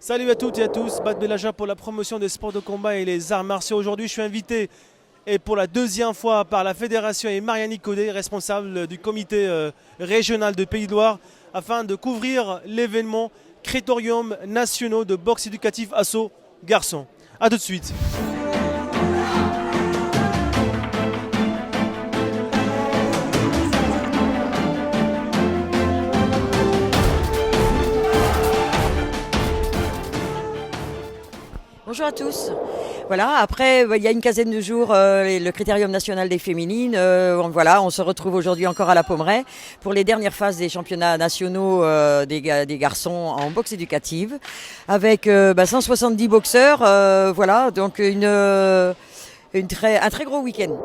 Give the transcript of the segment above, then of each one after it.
Salut à toutes et à tous, Bad Belaja pour la promotion des sports de combat et les arts martiaux. Aujourd'hui, je suis invité et pour la deuxième fois par la fédération et Marianne Codet, responsable du comité régional de Pays de Loire, afin de couvrir l'événement Critérium nationaux de boxe éducatif Assaut Garçon. A tout de suite. Bonjour à tous. Voilà, après il y a une quinzaine de jours, le Critérium national des féminines, on se retrouve aujourd'hui encore à la Pommeraye pour les dernières phases des championnats nationaux des garçons en boxe éducative, avec 170 boxeurs, donc un très gros week-end.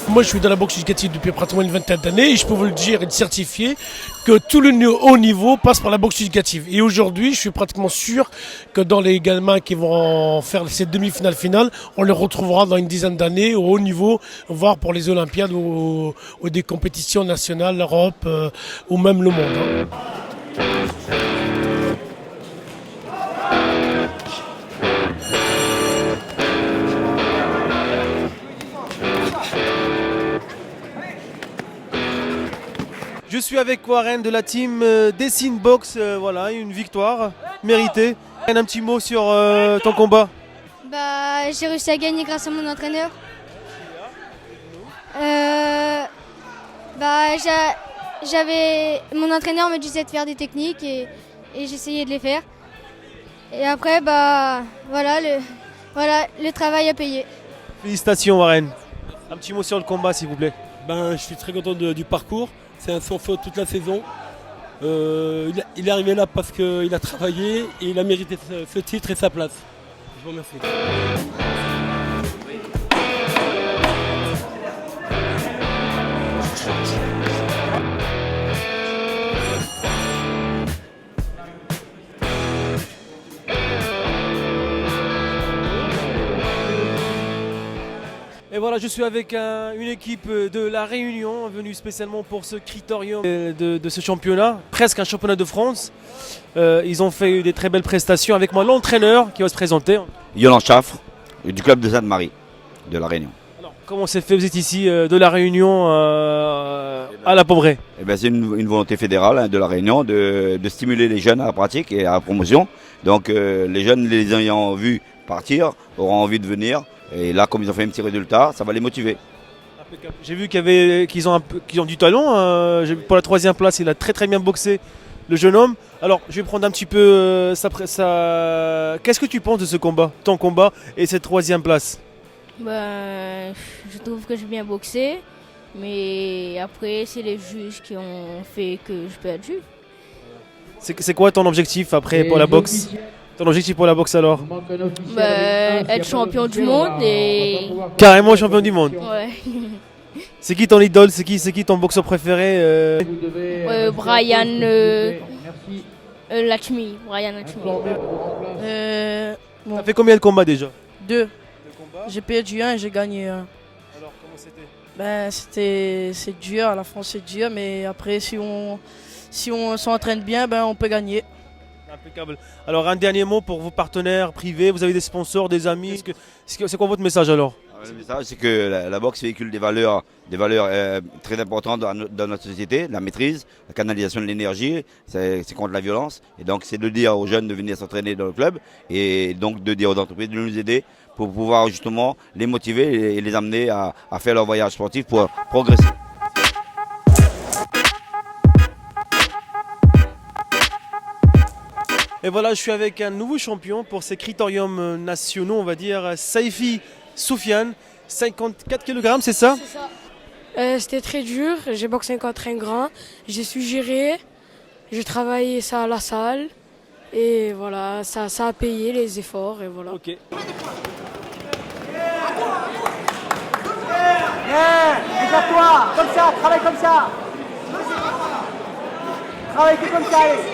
Moi, je suis dans la boxe éducative depuis pratiquement une vingtaine d'années et je peux vous le dire et le certifier que tout le haut niveau passe par la boxe éducative. Et aujourd'hui, je suis pratiquement sûr que dans les gamins qui vont faire ces demi-finales finales, on les retrouvera dans une dizaine d'années au haut niveau, voire pour les Olympiades ou des compétitions nationales, l'Europe ou même le monde. Je suis avec Warren de la team Dessine Box, voilà, une victoire méritée. Un petit mot sur ton combat. J'ai réussi à gagner grâce à mon entraîneur. Mon entraîneur me disait de faire des techniques et j'essayais de les faire. Et après, le travail a payé. Félicitations Warren. Un petit mot sur le combat s'il vous plaît. Je suis très content du parcours. C'est un sans faute toute la saison. Il est arrivé là parce qu'il a travaillé et il a mérité ce titre et sa place. Je vous remercie. Et voilà, je suis avec une équipe de La Réunion venue spécialement pour ce critérium de ce championnat, presque un championnat de France. Ils ont fait des très belles prestations avec moi, l'entraîneur qui va se présenter. Yolande Chaffre, du club de Sainte-Marie, de La Réunion. Alors, comment c'est fait? Vous êtes ici de La Réunion à la Pommeraye? C'est une volonté fédérale de La Réunion de stimuler les jeunes à la pratique et à la promotion. Donc les jeunes, les ayant vus partir, auront envie de venir. Et là, comme ils ont fait un petit résultat, ça va les motiver. J'ai vu qu'ils ont du talent. Pour la troisième place, il a très très bien boxé, le jeune homme. Alors, je vais prendre un petit peu Qu'est-ce que tu penses de ce combat, ton combat et cette troisième place? Je trouve que j'ai bien boxé, mais après, c'est les juges qui ont fait que je perdu. C'est quoi ton objectif après pour la boxe? Ton objectif pour la boxe alors? Être champion du monde et... Carrément champion du monde? Ouais. C'est qui ton idole? C'est qui ton boxeur préféré? Brian Lachmi. T'as fait combien de combats déjà? 2. J'ai perdu 1 et j'ai gagné 1. Alors comment c'était? C'est dur, à la France c'est dur, mais après si on s'entraîne bien, on peut gagner. Impeccable. Alors un dernier mot pour vos partenaires privés, vous avez des sponsors, des amis. C'est quoi votre message alors? Le message, c'est que la boxe véhicule des valeurs très importantes dans notre société, la maîtrise, la canalisation de l'énergie, c'est contre la violence. Et donc c'est de dire aux jeunes de venir s'entraîner dans le club et donc de dire aux entreprises de nous aider pour pouvoir justement les motiver et les amener à faire leur voyage sportif pour progresser. Et voilà, je suis avec un nouveau champion pour ces critériums nationaux, on va dire, Saifi Soufiane, 54 kg, c'est ça? C'est ça. C'était très dur, j'ai boxé contre un grand, j'ai su gérer, j'ai travaillé ça à la salle, et voilà, ça a payé les efforts, et voilà. Ok. Éclate-toi, comme ça, travaille comme ça.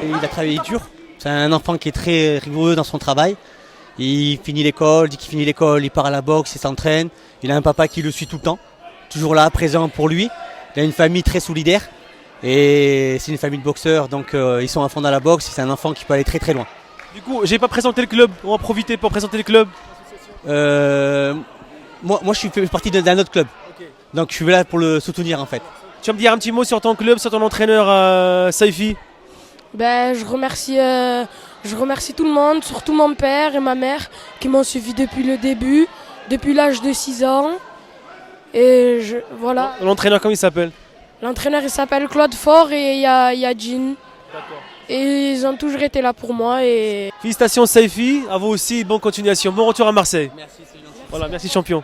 Il a travaillé dur. C'est un enfant qui est très rigoureux dans son travail. Il finit l'école, dès qu'il finit l'école, il part à la boxe, il s'entraîne. Il a un papa qui le suit tout le temps, toujours là, présent pour lui. Il a une famille très solidaire et c'est une famille de boxeurs, donc ils sont à fond dans la boxe. C'est un enfant qui peut aller très très loin. Du coup, j'ai pas présenté le club, on va en profiter pour présenter le club. Moi je fais partie d'un autre club, donc je suis là pour le soutenir en fait. Tu vas me dire un petit mot sur ton club, sur ton entraîneur Saifi? Je remercie tout le monde, surtout mon père et ma mère qui m'ont suivi depuis le début, depuis l'âge de 6 ans. Et voilà. L'entraîneur, comment il s'appelle? L'entraîneur il s'appelle Claude Fort et il y a Jean. D'accord. Et ils ont toujours été là pour moi. Et... Félicitations Saifi, à vous aussi, bonne continuation, bon retour à Marseille. Merci, c'est gentil. Voilà, merci champion.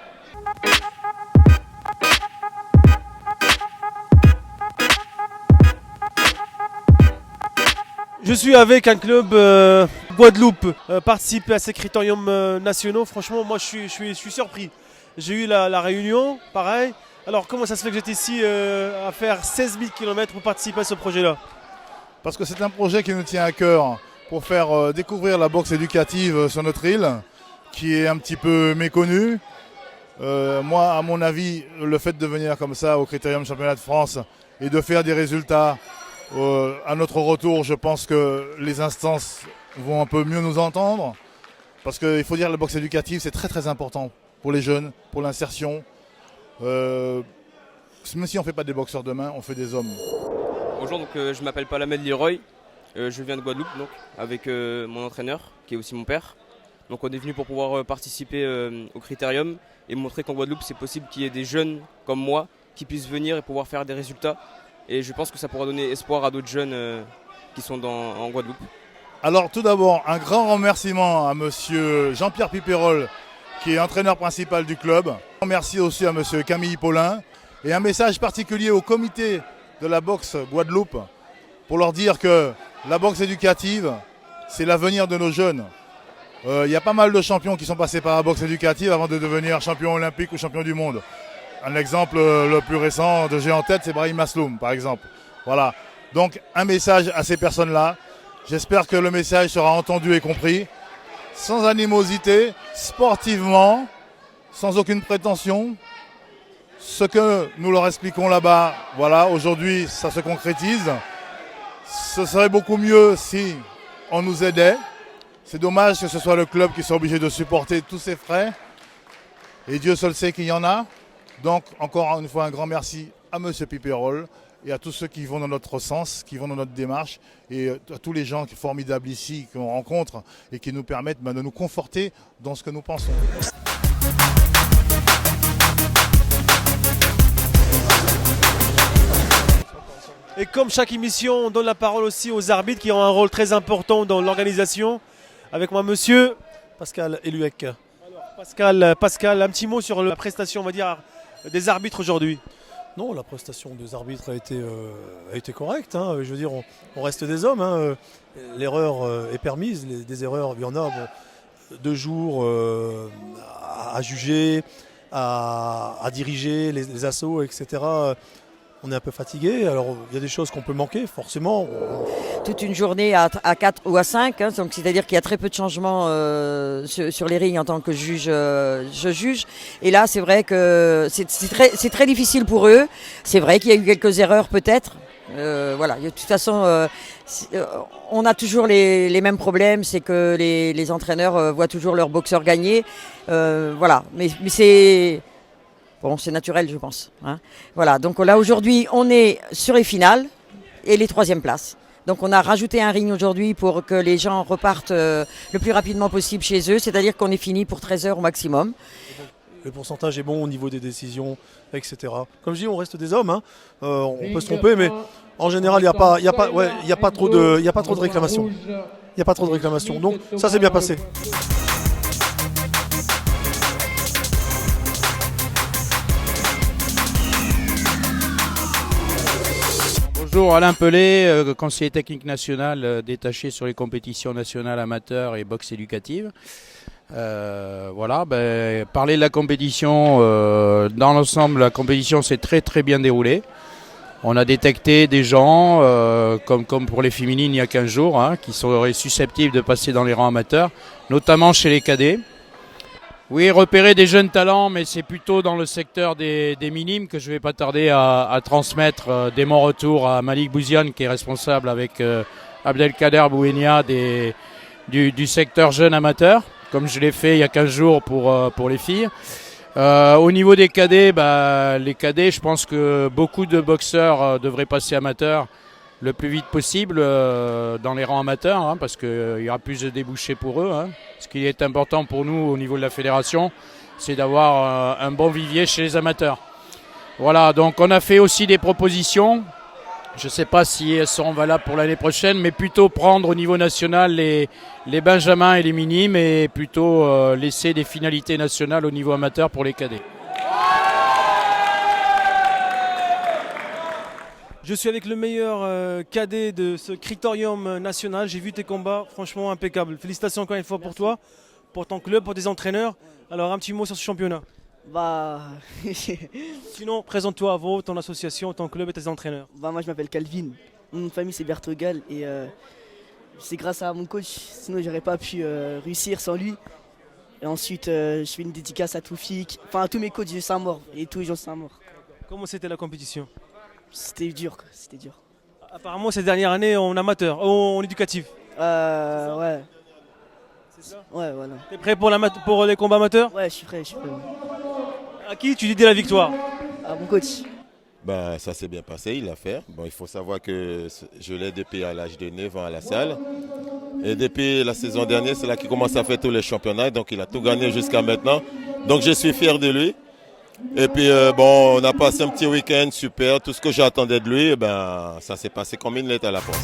Je suis avec un club Guadeloupe, participer à ces critériums nationaux. Franchement, moi je suis surpris. J'ai eu la réunion, pareil. Alors comment ça se fait que j'étais ici à faire 16 000 km pour participer à ce projet-là? Parce que c'est un projet qui nous tient à cœur pour faire découvrir la boxe éducative sur notre île, qui est un petit peu méconnue. Moi, à mon avis, le fait de venir comme ça au Critérium Championnat de France et de faire des résultats à notre retour, je pense que les instances vont un peu mieux nous entendre. Parce qu'il faut dire que la boxe éducative, c'est très très important pour les jeunes, pour l'insertion. Même si on ne fait pas des boxeurs demain, on fait des hommes. Bonjour, donc, je m'appelle Palamède Leroy, je viens de Guadeloupe donc, avec mon entraîneur qui est aussi mon père. Donc on est venu pour pouvoir participer au Critérium et montrer qu'en Guadeloupe c'est possible qu'il y ait des jeunes comme moi qui puissent venir et pouvoir faire des résultats. Et je pense que ça pourra donner espoir à d'autres jeunes qui sont en Guadeloupe. Alors tout d'abord, un grand remerciement à monsieur Jean-Pierre Piperol qui est entraîneur principal du club. Merci aussi à monsieur Camille Paulin et un message particulier au comité de la boxe Guadeloupe pour leur dire que la boxe éducative, c'est l'avenir de nos jeunes. Il y a pas mal de champions qui sont passés par la boxe éducative avant de devenir champion olympique ou champion du monde. Un exemple le plus récent que j'ai en tête, c'est Brahim Masloum, par exemple. Voilà. Donc, un message à ces personnes-là. J'espère que le message sera entendu et compris. Sans animosité, sportivement, sans aucune prétention. Ce que nous leur expliquons là-bas, voilà, aujourd'hui, ça se concrétise. Ce serait beaucoup mieux si on nous aidait. C'est dommage que ce soit le club qui soit obligé de supporter tous ces frais. Et Dieu seul sait qu'il y en a. Donc, encore une fois, un grand merci à M. Piperol et à tous ceux qui vont dans notre sens, qui vont dans notre démarche, et à tous les gens formidables ici qu'on rencontre et qui nous permettent de nous conforter dans ce que nous pensons. Et comme chaque émission, on donne la parole aussi aux arbitres qui ont un rôle très important dans l'organisation. Avec moi, monsieur Pascal Eluec. Pascal, un petit mot sur la prestation, on va dire, des arbitres aujourd'hui. Non, la prestation des arbitres a été correcte. Hein. Je veux dire, on reste des hommes. Hein. L'erreur est permise. Des erreurs, il y en a. Bon, 2 jours à juger, à diriger les assauts, etc. On est un peu fatigué, alors il y a des choses qu'on peut manquer, forcément. Toute une journée à 4 ou à 5, hein, donc c'est-à-dire qu'il y a très peu de changements sur les rings en tant que juge. Je juge. Et là, c'est vrai que c'est très difficile pour eux. C'est vrai qu'il y a eu quelques erreurs peut-être. Voilà. De toute façon, on a toujours les mêmes problèmes, c'est que les entraîneurs voient toujours leurs boxeurs gagner. Voilà. Mais c'est... Bon, c'est naturel, je pense. Hein. Voilà, donc là, aujourd'hui, on est sur les finales et les 3e places. Donc on a rajouté un ring aujourd'hui pour que les gens repartent le plus rapidement possible chez eux, c'est-à-dire qu'on est fini pour 13 heures au maximum. Le pourcentage est bon au niveau des décisions, etc. Comme je dis, on reste des hommes. Hein. On peut se tromper, mais en général, il n'y a pas trop de réclamations. Il n'y a pas trop de réclamations. Donc ça s'est bien passé. Bonjour, Alain Pelé, conseiller technique national détaché sur les compétitions nationales amateurs et boxe éducative. Voilà, parler de la compétition, dans l'ensemble, la compétition s'est très très bien déroulée. On a détecté des gens, comme pour les féminines il y a 15 jours, hein, qui seraient susceptibles de passer dans les rangs amateurs, notamment chez les cadets. Oui, repérer des jeunes talents, mais c'est plutôt dans le secteur des minimes que je vais pas tarder à transmettre dès mon retour à Malik Bouziane, qui est responsable avec Abdelkader Bouenia du secteur jeune amateur, comme je l'ai fait il y a 15 jours pour les filles. Au niveau des cadets, les cadets, je pense que beaucoup de boxeurs devraient passer amateurs le plus vite possible dans les rangs amateurs, hein, parce qu'il y aura plus de débouchés pour eux. Hein. Ce qui est important pour nous au niveau de la fédération, c'est d'avoir un bon vivier chez les amateurs. Voilà, donc on a fait aussi des propositions. Je ne sais pas si elles seront valables pour l'année prochaine, mais plutôt prendre au niveau national les benjamins et les minimes et plutôt laisser des finalités nationales au niveau amateur pour les cadets. Je suis avec le meilleur cadet de ce critérium national. J'ai vu tes combats, franchement impeccable. Félicitations encore une fois pour toi, pour ton club, pour tes entraîneurs. Alors un petit mot sur ce championnat. Sinon, présente-toi à vous, ton association, ton club et tes entraîneurs. Moi je m'appelle Calvin, mon nom de famille c'est Bertogal et c'est grâce à mon coach, sinon j'aurais pas pu réussir sans lui. Et ensuite je fais une dédicace à Toufik, enfin à tous mes coachs de Saint-Maur et tous les gens de Saint-Maur. Comment c'était la compétition? C'était dur, c'était dur. Apparemment ces dernières années en amateur, en éducatif. Ouais. C'est ça? Ouais, voilà. T'es prêt pour les combats amateurs? Ouais, je suis prêt. À qui tu dédies la victoire? À mon coach. Ça s'est bien passé, il l'a fait. Il faut savoir que je l'ai depuis à l'âge de 9 ans à la salle. Et depuis la saison dernière, c'est là qu'il commence à faire tous les championnats. Donc il a tout gagné jusqu'à maintenant. Donc je suis fier de lui. Et puis on a passé un petit week-end super. Tout ce que j'attendais de lui, ça s'est passé comme une lettre à la poste.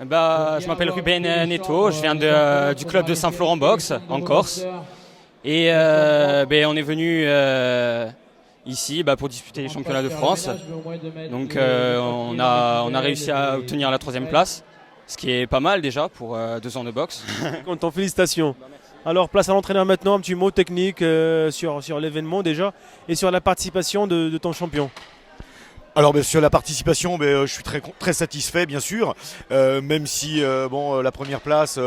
Je m'appelle Ruben Neto, je viens du club de Saint-Florent Boxe en Corse. Et on est venu ici pour disputer les championnats de France. Donc on a réussi à obtenir la 3e place, ce qui est pas mal déjà pour 2 ans de boxe. Content, félicitations. Alors place à l'entraîneur maintenant, un petit mot technique sur l'événement déjà et sur la participation de ton champion. Alors sur la participation, je suis très satisfait bien sûr, même si la première place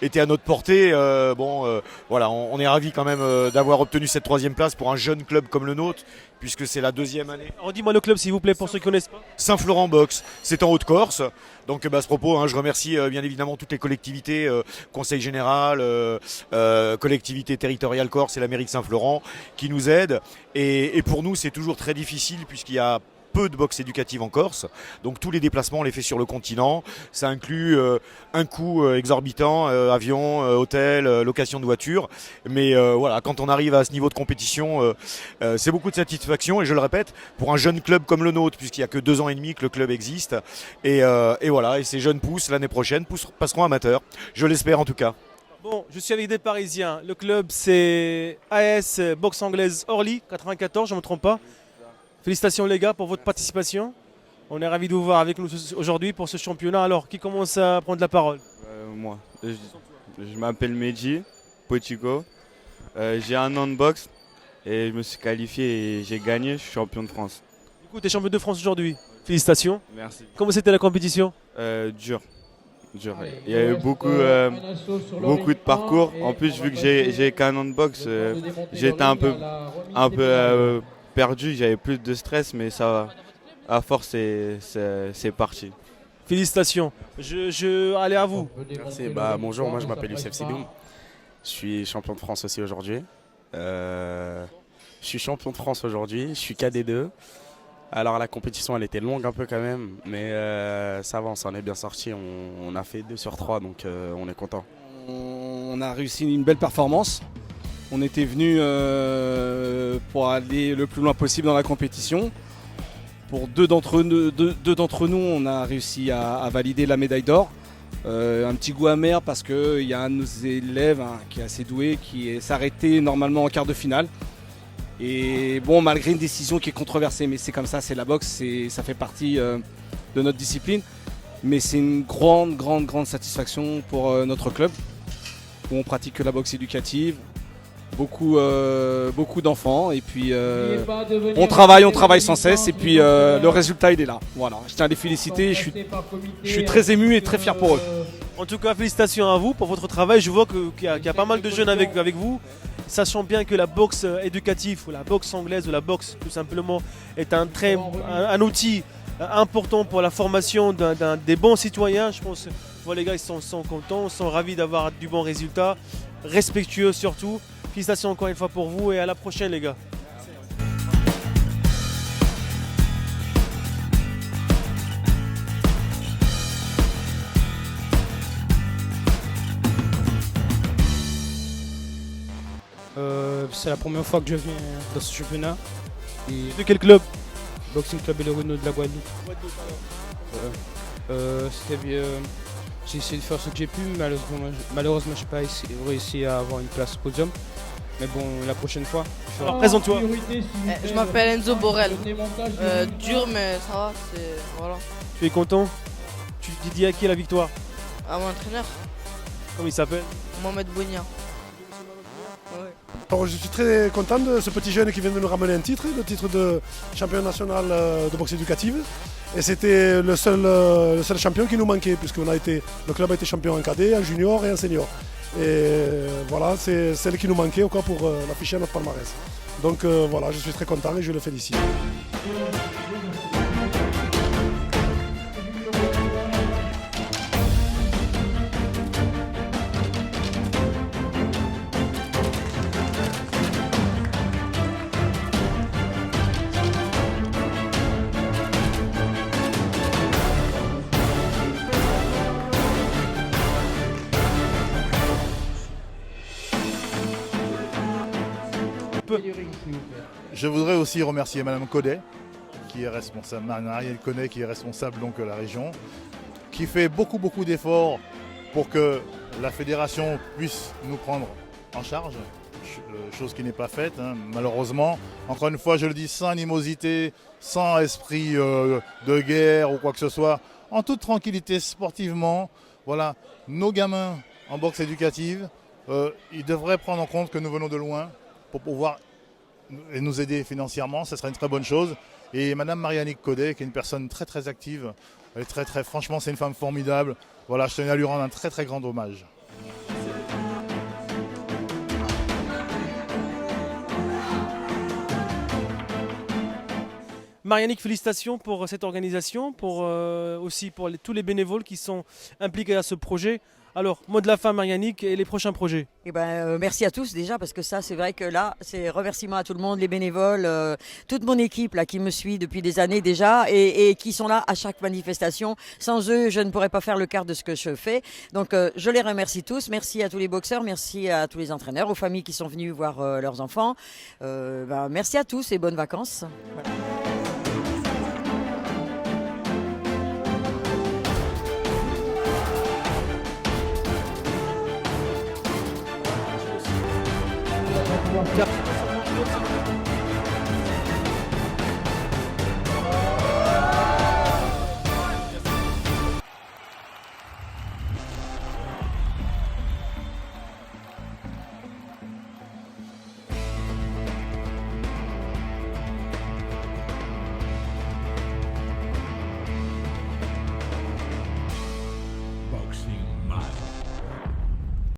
était à notre portée. On est ravis quand même d'avoir obtenu cette 3e place pour un jeune club comme le nôtre, puisque c'est la 2e année. Alors dis-moi le club s'il vous plaît pour ceux qui ne connaissent pas. Saint-Florent Boxe, c'est en Haute-Corse. Donc à ce propos, je remercie bien évidemment toutes les collectivités, Conseil général, collectivité territoriale Corse et la mairie de Saint-Florent qui nous aident. Et pour nous c'est toujours très difficile puisqu'il y a peu de boxe éducative en Corse, donc tous les déplacements on les fait sur le continent, ça inclut un coût exorbitant, avion, hôtel, location de voiture, mais quand on arrive à ce niveau de compétition, c'est beaucoup de satisfaction et je le répète, pour un jeune club comme le nôtre, puisqu'il n'y a que 2 ans et demi que le club existe, et ces jeunes pousses l'année prochaine passeront amateurs, je l'espère en tout cas. Bon, je suis avec des Parisiens, le club c'est AS Boxe Anglaise Orly, 94, je ne me trompe pas. Félicitations les gars pour votre participation. On est ravis de vous voir avec nous aujourd'hui pour ce championnat. Alors, qui commence à prendre la parole? Moi, je m'appelle Medji Pochico. J'ai un an de boxe et je me suis qualifié et j'ai gagné. Je suis champion de France. Du coup, tu es champion de France aujourd'hui. Félicitations. Merci. Comment c'était la compétition? Dur. Il y a eu beaucoup de parcours. En plus, vu que j'ai qu'un an de boxe, j'étais un peu perdu, j'avais plus de stress, mais ça va. À force, c'est parti. Félicitations. Allez à vous. Merci. Bonjour, moi je m'appelle Youssef Sidoum. Je suis champion de France aussi aujourd'hui. Je suis champion de France aujourd'hui, je suis KD2. Alors la compétition elle était longue un peu quand même, mais ça va, on s'en est bien sorti. On a fait 2 sur 3, donc on est content. On a réussi une belle performance. On était venu pour aller le plus loin possible dans la compétition. Pour deux d'entre nous, on a réussi à valider la médaille d'or. Un petit goût amer parce qu'il y a un de nos élèves qui est assez doué, qui s'est arrêté normalement en quart de finale. Et bon, malgré une décision qui est controversée, mais c'est comme ça, c'est la boxe, ça fait partie de notre discipline. Mais c'est une grande satisfaction pour notre club. où on pratique la boxe éducative. Beaucoup d'enfants et puis on travaille sans cesse et puis le résultat il est là. Voilà, je tiens à les féliciter, je suis très ému et très fier pour eux. En tout cas, félicitations à vous pour votre travail. Je vois qu'il y a pas mal de jeunes avec vous, sachant bien que la boxe éducative ou la boxe anglaise ou la boxe tout simplement est un outil important pour la formation des bons citoyens. Je pense que les gars ils sont contents, sont ravis d'avoir du bon résultat, respectueux surtout. Félicitations encore une fois pour vous et à la prochaine les gars. C'est la première fois que je viens dans ce championnat. De quel club? Boxing Club et le Renault de la Guadeloupe. J'ai essayé de faire ce que j'ai pu, malheureusement je n'ai pas réussi à avoir une place podium. Mais bon, la prochaine fois. Alors présente-toi. Je m'appelle Enzo Borrell. Dur mais ça va, voilà. Tu es content? Tu dis à qui la victoire? À mon entraîneur. Comment il s'appelle? Mohamed Bounia. Alors, je suis très content de ce petit jeune qui vient de nous ramener un titre, le titre de champion national de boxe éducative. Et c'était le seul champion qui nous manquait, puisque le club a été champion en cadet, en junior et en senior. Et voilà, c'est celle qui nous manquait encore pour l'afficher à notre palmarès. Donc voilà, je suis très content et je le félicite. Je voudrais aussi remercier Madame Codet, qui est responsable, Marielle Codet, qui est responsable donc de la région, qui fait beaucoup d'efforts pour que la fédération puisse nous prendre en charge, chose qui n'est pas faite, hein, malheureusement. Encore une fois, je le dis sans animosité, sans esprit de guerre ou quoi que ce soit, en toute tranquillité, sportivement. Voilà, nos gamins en boxe éducative, ils devraient prendre en compte que nous venons de loin pour pouvoir nous aider financièrement, ce serait une très bonne chose. Et Madame Marianne Codet, qui est une personne très active, elle est franchement c'est une femme formidable. Voilà, je tenais à lui rendre un très grand hommage. Marianne, félicitations pour cette organisation, aussi pour tous les bénévoles qui sont impliqués à ce projet. Alors, mot de la fin, Marianne, et les prochains projets? Merci à tous déjà, parce que ça, c'est vrai que là, c'est remerciements à tout le monde, les bénévoles, toute mon équipe là, qui me suit depuis des années déjà et qui sont là à chaque manifestation. Sans eux, je ne pourrais pas faire le quart de ce que je fais. Donc, je les remercie tous. Merci à tous les boxeurs, merci à tous les entraîneurs, aux familles qui sont venues voir leurs enfants. Merci à tous et bonnes vacances. Voilà. Merci.